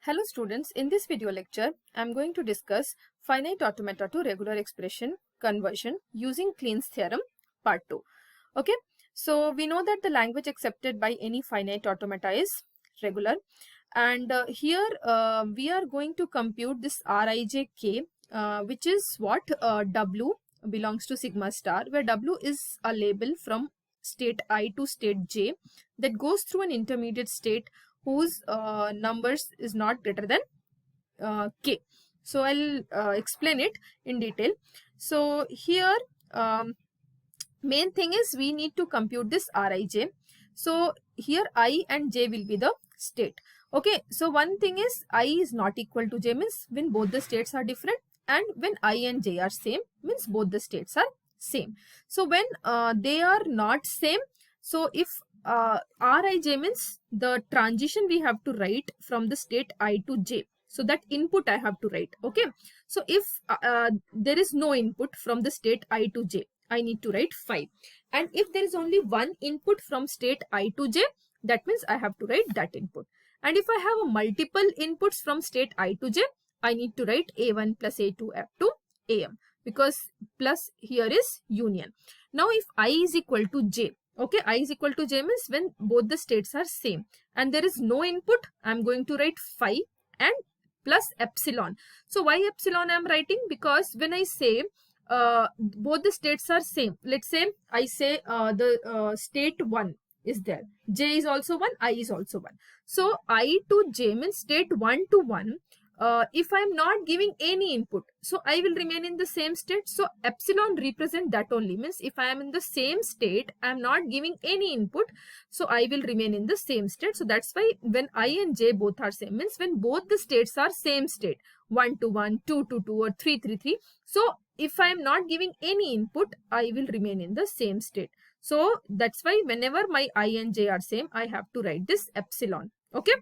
Hello students, in this video lecture, I am going to discuss finite automata to regular expression conversion using Kleen's theorem part 2. Okay, so we know that the language accepted by any finite automata is regular, and here we are going to compute this Rijk, which is what W belongs to sigma star, where W is a label from state I to state J that goes through an intermediate state whose numbers is not greater than k. So I'll explain it in detail. So here main thing is we need to compute this Rij. So here I and j will be the state. Okay, so one thing is I is not equal to j means when both the states are different, and when I and j are same means both the states are same. So when they are not same, so if Rij means the transition we have to write from the state I to j. So that input I have to write. Okay. So if there is no input from the state I to j, I need to write 5. And if there is only one input from state I to j, that means I have to write that input. And if I have a multiple inputs from state I to j, I need to write a1 plus a2 up to am, because plus here is union. Now if I is equal to j, okay, I is equal to j means when both the states are same and there is no input, I am going to write 5 and plus epsilon. So why epsilon I am writing? Because when I say both the states are same, let's say I say the state 1 is there, j is also 1, I is also 1. So I to j means state 1 to 1. If I am not giving any input, so I will remain in the same state. So epsilon represent that only, means if I am in the same state, I am not giving any input, so I will remain in the same state. So that's why when I and j both are same, means when both the states are same state, 1 to 1, 2 to 2 or 3 to 3. So if I am not giving any input, I will remain in the same state. So that's why whenever my I and j are same, I have to write this epsilon. Okay.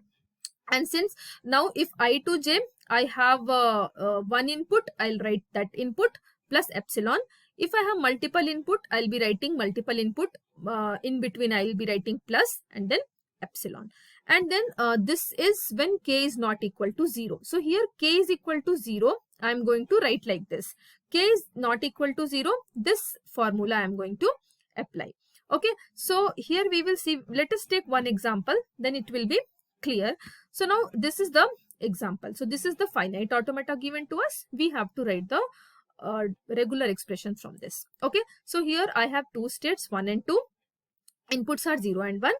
And since now if I to j, I have one input, I'll write that input plus epsilon. If I have multiple input, I'll be writing multiple input. In between, I'll be writing plus and then epsilon. And then this is when k is not equal to 0. So here k is equal to 0. I'm going to write like this. K is not equal to 0. This formula I'm going to apply. Okay. So here we will see. Let us take one example. Then it will be clear. So now this is the example. So this is the finite automata given to us. We have to write the regular expression from this. Okay. So here I have two states, 1 and 2. Inputs are 0 and 1.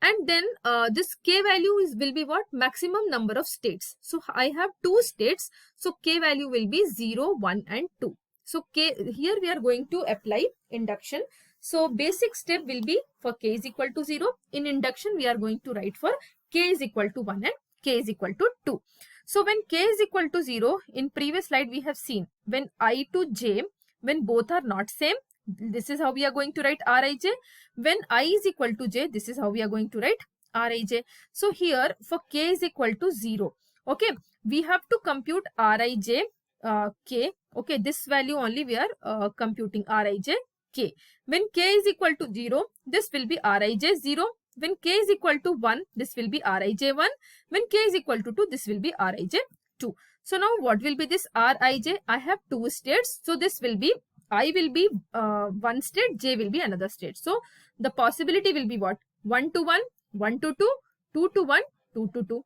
And then this k value will be what? Maximum number of states. So I have two states. So k value will be 0, 1 and 2. So k, here we are going to apply induction. So basic step will be for k is equal to 0. In induction, we are going to write for k is equal to 1 and k is equal to 2. So when k is equal to 0, in previous slide we have seen when I to j, when both are not same, this is how we are going to write Rij. When I is equal to j, this is how we are going to write Rij. So here for k is equal to 0, okay, we have to compute Rij k. Okay, this value only we are computing Rij k. When k is equal to 0, this will be Rij 0. When k is equal to 1, this will be Rij 1. When k is equal to 2, this will be Rij 2. So now what will be this Rij? I have two states. So this will be, I will be one state, j will be another state. So the possibility will be what? 1 to 1, 1 to 2, 2 to 1, 2 to 2.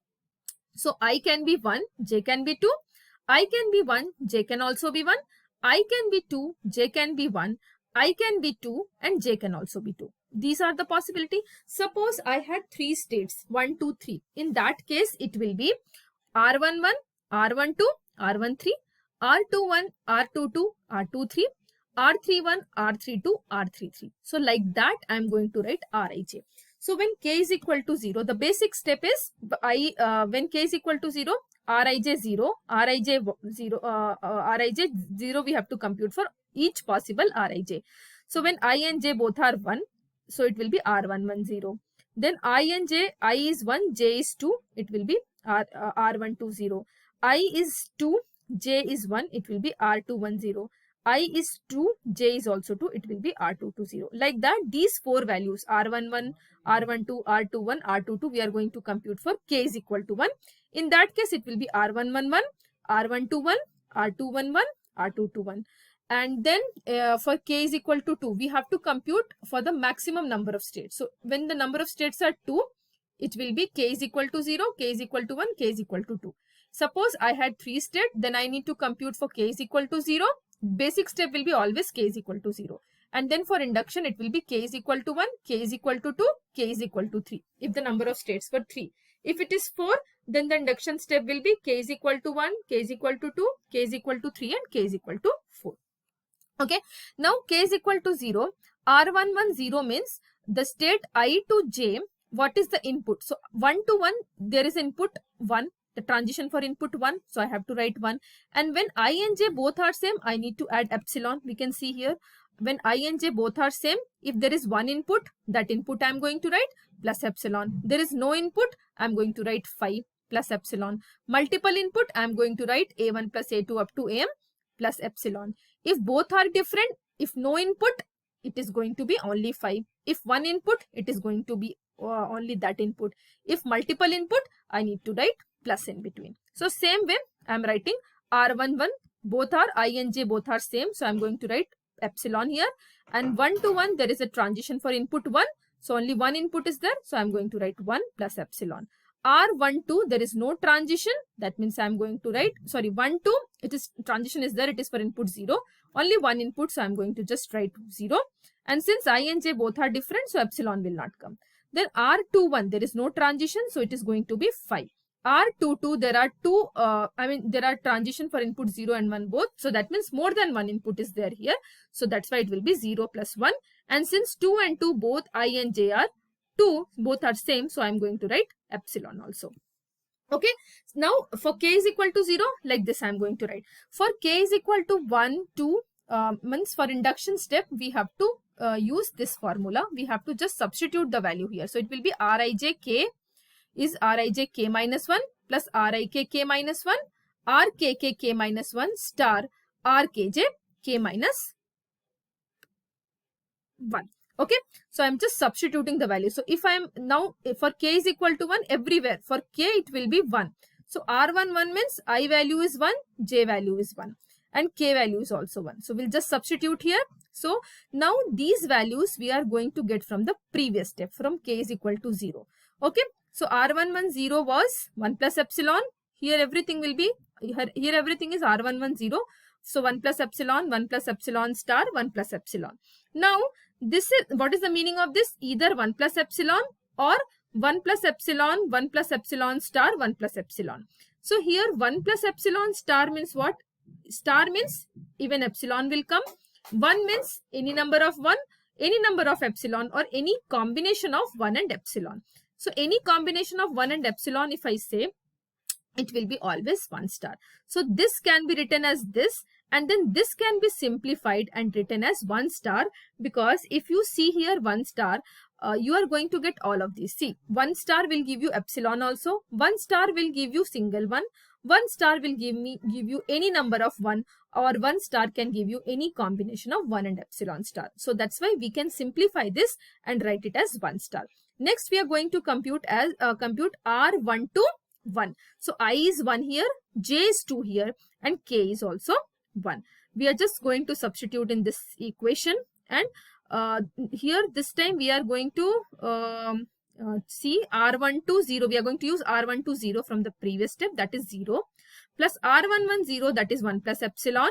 So I can be 1, j can be 2. I can be 1, j can also be 1. I can be 2, j can be 1. I can be 2 and j can also be 2. These are the possibility. Suppose I had three states, 1, 2, 3. In that case, it will be R11, R12, R13, R21, R22, R23, R31, R32, R33. So like that, I am going to write Rij. So when k is equal to 0, the basic step is when k is equal to 0, Rij 0, Rij 0, Rij 0 we have to compute for each possible Rij. So when I and j both are 1, so it will be R110. Then I and j, I is 1, j is 2, it will be R120. I is 2, j is 1, it will be R210. I is 2, j is also 2, it will be R220. Like that, these 4 values R11, R12, R21, R22 we are going to compute for k is equal to 1. In that case, it will be R111, R121, R211, R221. And then for k is equal to 2, we have to compute for the maximum number of states. So when the number of states are 2, it will be k is equal to 0, k is equal to 1, k is equal to 2. Suppose I had 3 states, then I need to compute for k is equal to 0. Basic step will be always k is equal to 0. And then for induction, it will be k is equal to 1, k is equal to 2, k is equal to 3. If the number of states were 3. If it is 4, then the induction step will be k is equal to 1, k is equal to 2, k is equal to 3 and k is equal to 4. Okay, now k is equal to 0. R110 means the state I to j, what is the input? So 1 to 1, there is input 1, the transition for input 1. So I have to write 1. And when I and j both are same, I need to add epsilon. We can see here, when I and j both are same, if there is one input, that input I am going to write plus epsilon. There is no input, I am going to write 5 plus epsilon. Multiple input, I am going to write a1 plus a2 up to am plus epsilon. If both are different, if no input, it is going to be only 5. If one input, it is going to be only that input. If multiple input, I need to write plus in between. So same way, I am writing R11, both are I and j both are same. So I am going to write epsilon here. And 1 to 1, there is a transition for input 1. So only one input is there. So I am going to write 1 plus epsilon. R12, there is no transition. That means I am going to write, 1, 2, it is transition is there. It is for input 0. Only one input. So I am going to just write 0. And since I and j both are different, so epsilon will not come. Then R21, there is no transition. So it is going to be 5. R22, there are two, there are transition for input 0 and 1 both. So that means more than one input is there here. So that's why it will be 0 plus 1. And since 2 and 2, both I and j are 2, both are same. So I'm going to write epsilon also. Okay. Now for k is equal to 0, like this I'm going to write. For k is equal to 1, 2, means for induction step, we have to use this formula. We have to just substitute the value here. So it will be Rij k is Rij k minus 1 plus Rik k minus 1, Rkk k minus 1 star Rkj k minus 1. Okay, so I'm just substituting the value. So if I am now, for k is equal to 1, everywhere for k it will be 1. So R11 means I value is 1, j value is 1 and k value is also 1. So we'll just substitute here. So now these values we are going to get from the previous step, from k is equal to 0. Okay, so R110 was 1 plus epsilon. Here everything will be, here everything is R110. So 1 plus epsilon star, 1 plus epsilon. Now this is, what is the meaning of this? Either 1 plus epsilon or 1 plus epsilon star, 1 plus epsilon. So here 1 plus epsilon star means what? Star means even epsilon will come. 1 means any number of 1, any number of epsilon, or any combination of 1 and epsilon. So any combination of 1 and epsilon, if I say, it will be always 1 star. So this can be written as this, and then this can be simplified and written as 1 star, because if you see here 1 star, you are going to get all of these. See, 1 star will give you epsilon also, 1 star will give you single 1, 1 star will give you any number of 1, or 1 star can give you any combination of 1 and epsilon star. So that's why we can simplify this and write it as 1 star. Next we are going to compute as R1 to 1. So I is 1 here, j is 2 here, and k is also 1. We are just going to substitute in this equation, and here this time we are going to see R120. We are going to use R120 from the previous step, that is 0, plus R110, that is 1 plus epsilon,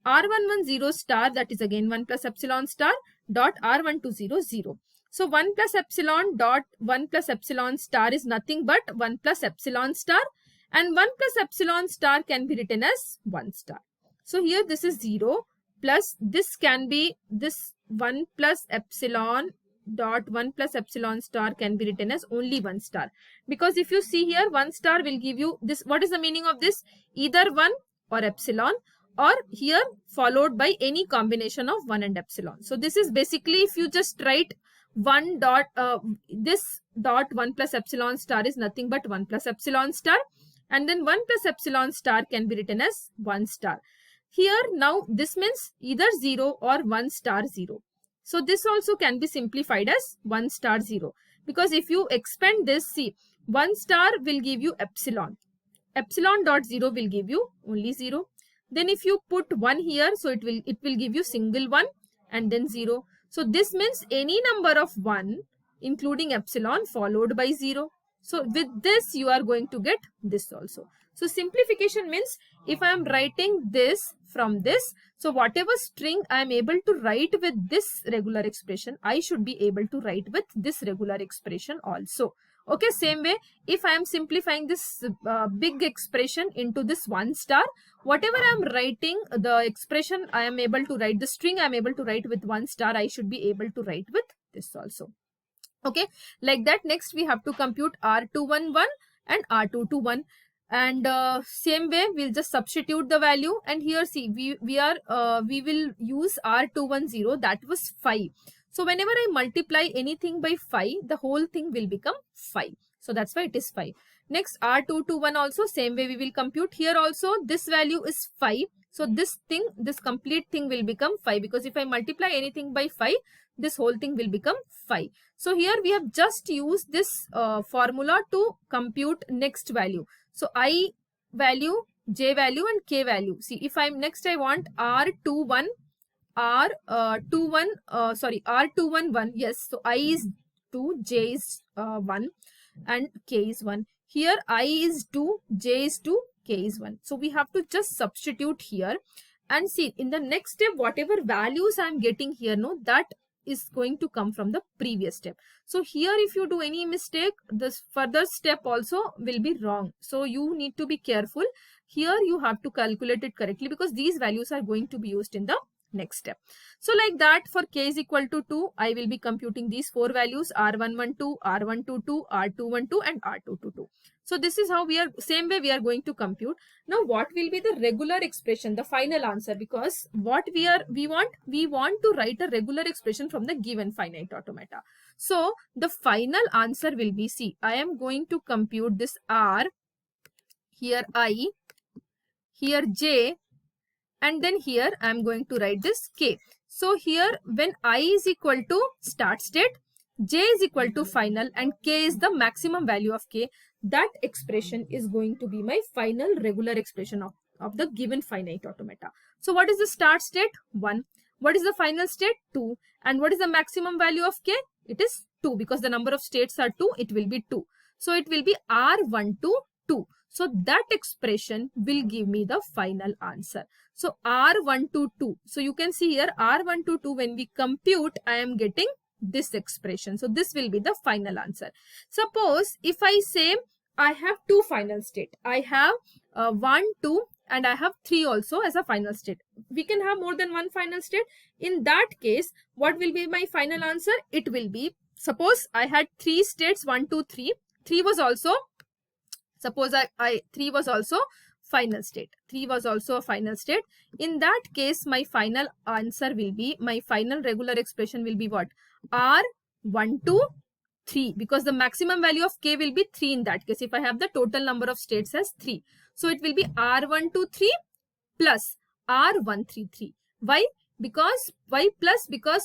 R110 star, that is again 1 plus epsilon star, dot R120 0. So 1 plus epsilon dot 1 plus epsilon star is nothing but 1 plus epsilon star, and 1 plus epsilon star can be written as 1 star. So here this is 0, plus this can be, this 1 plus epsilon dot 1 plus epsilon star can be written as only 1 star. Because if you see here, 1 star will give you this. What is the meaning of this? Either 1 or epsilon, or here followed by any combination of 1 and epsilon. So this is basically, if you just write 1 dot, this dot 1 plus epsilon star is nothing but 1 plus epsilon star, and then 1 plus epsilon star can be written as 1 star. Here now this means either 0 or 1 star 0. So this also can be simplified as 1 star 0, because if you expand this, see, 1 star will give you epsilon. Epsilon dot 0 will give you only 0. Then if you put 1 here, so it will give you single 1 and then 0. So this means any number of 1 including epsilon followed by 0. So with this you are going to get this also. So simplification means if I am writing this from this, so whatever string I am able to write with this regular expression, I should be able to write with this regular expression also. Okay, same way, if I am simplifying this big expression into this 1 star, whatever I am writing, the expression I am able to write, the string I am able to write with 1 star, I should be able to write with this also. Okay, like that. Next we have to compute R211 and R221, and same way we'll just substitute the value, and here see we will use R210, that was 5. So whenever I multiply anything by 5, the whole thing will become 5. So that's why it is 5. Next R221 also same way we will compute. Here also this value is 5. So this complete thing will become 5, because if I multiply anything by 5, this whole thing will become 5. So here we have just used this formula to compute next value. So I value, j value and k value. See, if I want R211, yes, so I is 2, j is 1 and k is 1. Here I is 2, j is 2, k is 1. So we have to just substitute here, and see in the next step whatever values I am getting here, no, that is going to come from the previous step. So here if you do any mistake, this further step also will be wrong. So you need to be careful. Here you have to calculate it correctly, because these values are going to be used in the next step. So like that, for k is equal to 2, I will be computing these 4 values, R112, R122, R212 and R222. So this is how we are, same way we are going to compute. Now what will be the regular expression, the final answer? Because what we want to write a regular expression from the given finite automata. So the final answer will be, see, I am going to compute this R, here I, here j, and then here I am going to write this k. So here when I is equal to start state, j is equal to final, and k is the maximum value of k, that expression is going to be my final regular expression of the given finite automata. So what is the start state? 1. What is the final state? 2. And what is the maximum value of k? It is 2, because the number of states are 2, it will be 2. So it will be R122. So that expression will give me the final answer. So R122. So you can see here R122, when we compute, I am getting this expression. So this will be the final answer. Suppose if I say I have 2 final state. I have 1, 2 and I have 3 also as a final state. We can have more than one final state. In that case, what will be my final answer? It will be, suppose I had 3 states, 1, 2, 3. 3 was also, suppose 3 was also final state. 3 was also a final state. In that case, my final answer will be, my final regular expression will be what? R123, because the maximum value of k will be 3 in that case, if I have the total number of states as 3. So it will be R123 plus R133. Why? Because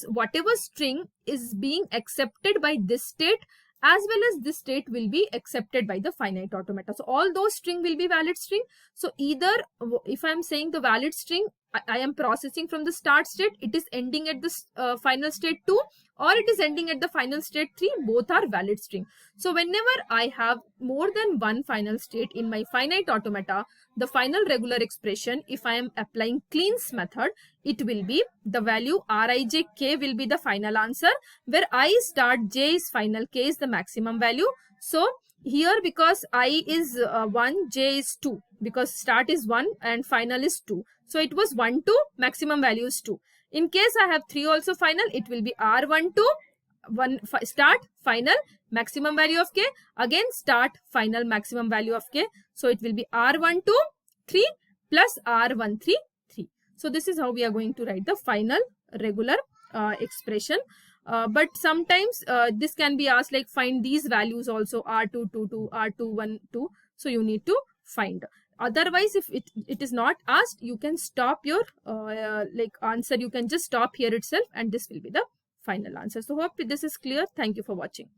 whatever string is being accepted by this state as well as this state will be accepted by the finite automata. So all those string will be valid string. So either if I am saying the valid string, I am processing from the start state, it is ending at the final state 2, or it is ending at the final state 3, both are valid string. So whenever I have more than one final state in my finite automata, the final regular expression, if I am applying Kleen's method, it will be the value Rijk will be the final answer, where I start, j is final, k is the maximum value. So here because I is 1, j is 2, because start is 1 and final is 2. So it was 1, 2, maximum value is 2. In case I have 3 also final, it will be R12, start, final, maximum value of k, again start, final, maximum value of k. So it will be R12, 3 plus R133. So this is how we are going to write the final regular expression. But sometimes this can be asked, like find these values also, R222, R212. So you need to find. Otherwise, if it is not asked, you can stop your answer. You can just stop here itself, and this will be the final answer. So hope this is clear. Thank you for watching.